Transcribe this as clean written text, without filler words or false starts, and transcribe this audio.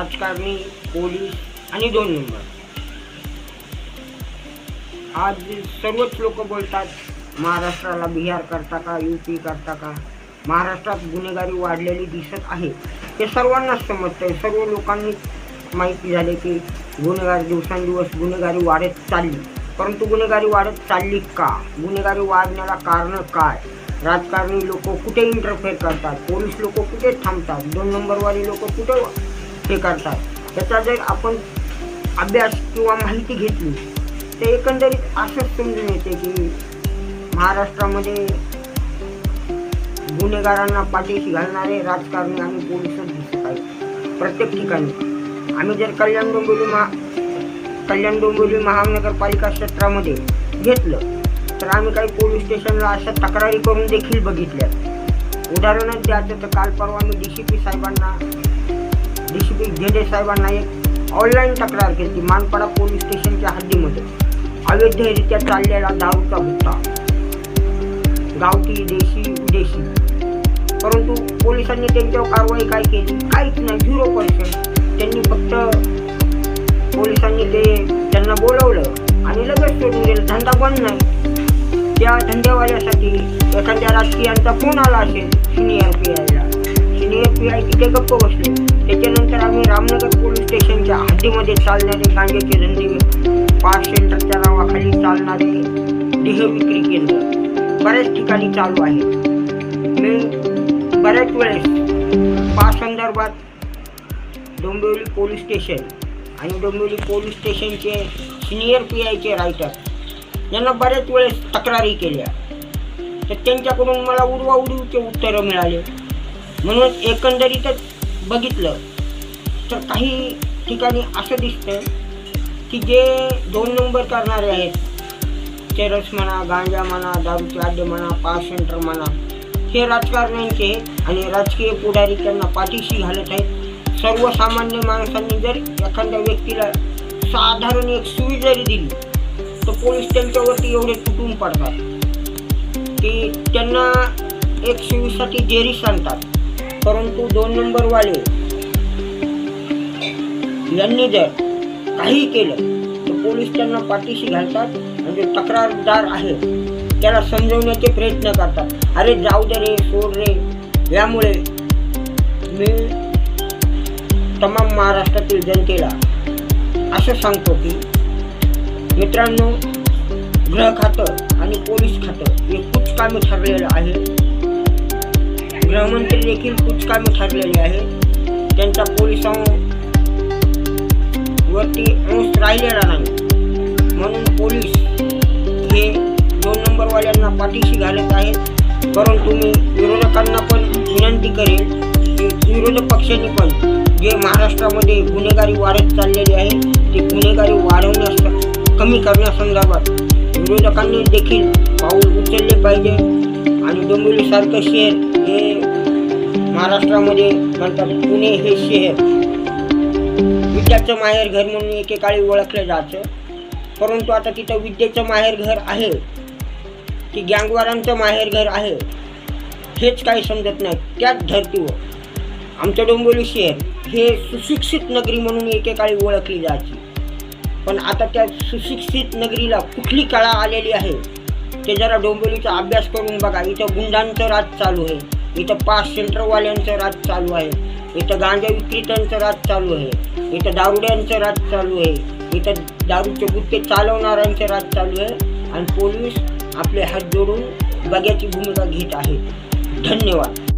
राजकारणी, पोलीस आणि 2 नंबर. आज सर्वच लोक बोलतात महाराष्ट्राला बिहार करता का, UP करता का. महाराष्ट्रात गुन्हेगारी वाढलेली दिसत आहे, हे सर्वांनाच समजतं. सर्व लोकांनी माहिती झाले की दिवसेंदिवस गुन्हेगारी वाढत चालली. परंतु गुन्हेगारी वाढत चालली का? गुन्हेगारी वाढण्याला कारण काय? राजकारणी लोक कुठे इंटरफेअर करतात, पोलीस लोक कुठे थांबतात, 2 नंबरवाले लोक कुठे हे करतात. त्याचा जर आपण अभ्यास किंवा माहिती घेतली तर एकंदरीत असंच समजून येते की महाराष्ट्रामध्ये गुन्हेगारांना पाठीशी घालणारे राजकारणी आणि पोलीसच दिसत आहेत प्रत्येक ठिकाणी. आम्ही जर कल्याण डोंबिवली महानगरपालिका क्षेत्रामध्ये घेतलं तर आम्ही काही पोलीस स्टेशनला अशा तक्रारी करून देखील बघितल्या. उदाहरणच द्यायचं तर काल परवा मी DCP झेंडे साहेबांना एक ऑनलाईन तक्रार केली. मानपाडा पोलीस स्टेशनच्या हद्दीमध्ये अवैधरित्या चाललेला दारूचा भुट्टा, गावठी, देशी, विदेशी. परंतु पोलिसांनी त्यांच्यावर कारवाई काय केली? काहीच नाही, 0%. त्यांनी फक्त पोलिसांनी त्यांना बोलवलं आणि लगेच सोडून दिलं. धंदा बंद नाही. त्या धंदेवाल्यासाठी एखाद्या राजकीयांचा फोन आला असेल सिनियर PI तिथे गप्प बसले. त्याच्यानंतर आम्ही रामनगर पोलीस स्टेशनच्या हद्दीमध्ये चालणारे गांजाचे धंदे, पास सेंटरच्या नावाखाली चालणारे देह विक्री केंद्र बऱ्याच ठिकाणी चालू आहे. मी बऱ्याच वेळेस पास संदर्भात डोंबिवली पोलीस स्टेशन आणि डोंबिवली पोलीस स्टेशनचे सिनियर PIचे रायटर यांना बऱ्याच वेळेस तक्रारी केल्या, तर त्यांच्याकडून मला उडवाउडवीचे उत्तरं मिळाले. म्हणून एकंदरीतच बघितलं तर काही ठिकाणी असं दिसतं की जे 2 नंबर करणारे आहेत, चरस म्हणा, गांजा म्हणा, दारूचे अड्डे म्हणा, पास सेंटर म्हणा, हे राजकारण्यांचे आणि राजकीय पुढारी त्यांना पाठीशी घालत आहेत. सर्वसामान्य माणसांनी जर एखाद्या व्यक्तीला साधारण एक सुई जरी दिली तर पोलीस त्यांच्यावरती एवढे तुटून पडतात की त्यांना एक सुईसाठी जेरी सांगतात. परंतु 2 नंबरवाले यांनी जर काही केलं तर पोलीस त्यांना पाठीशी घालतात. म्हणजे तक्रारदार आहे त्याला समजवण्याचे प्रयत्न करतात. अरे जाऊ दे रे, सोड रे. यामुळे मी तमाम महाराष्ट्रातील जनतेला असं सांगतो की मित्रांनो, गृह खातं आणि पोलीस खातं हे कुचकामी ठरलेलं आहे. गृहमंत्री देखील कुचकामी ठरलेले आहे. त्यांचा पोलिसांवरती अंश राहिलेला नाही. म्हणून पोलीस हे 2 नंबरवाल्यांना पाठीशी घालत आहेत. परंतु मी विरोधकांना पण विनंती करेल की विरोधक पक्षांनी पण जे महाराष्ट्रामध्ये गुन्हेगारी वाढत चाललेली आहे ते गुन्हेगारी कमी करण्यासंदर्भात विरोधकांनी देखील पाऊल उचलले पाहिजे. आणि डोंबिवलीसारखं शहर हे महाराष्ट्रामध्ये म्हणतात, पुणे हे शहर विद्याचं माहेरघर म्हणून एकेकाळी ओळखलं जायचं. परंतु आता तिथं विद्येचं माहेरघर आहे की गँगवारांचं माहेरघर आहे हेच काही समजत नाही. त्याच धर्तीवर आमचं डोंबिवली शहर हे सुशिक्षित नगरी म्हणून एकेकाळी ओळखली जायची. पण आता त्या सुशिक्षित नगरीला कुठली कळा आलेली आहे ते जरा डोंबिवलीचा अभ्यास करून बघा. इथं गुंडांचं राज चालू आहे, इथं पास सेंटरवाल्यांचं राज चालू आहे, इथं गांजा विक्रेत्यांचं राज चालू आहे, इथं दारुड्यांचं राज चालू आहे, इथं दारूचे गुत्ते चालवणाऱ्यांचं राज चालू आहे. आणि पोलीस आपले हात जोडून बघ्याची भूमिका घेत आहेत. धन्यवाद.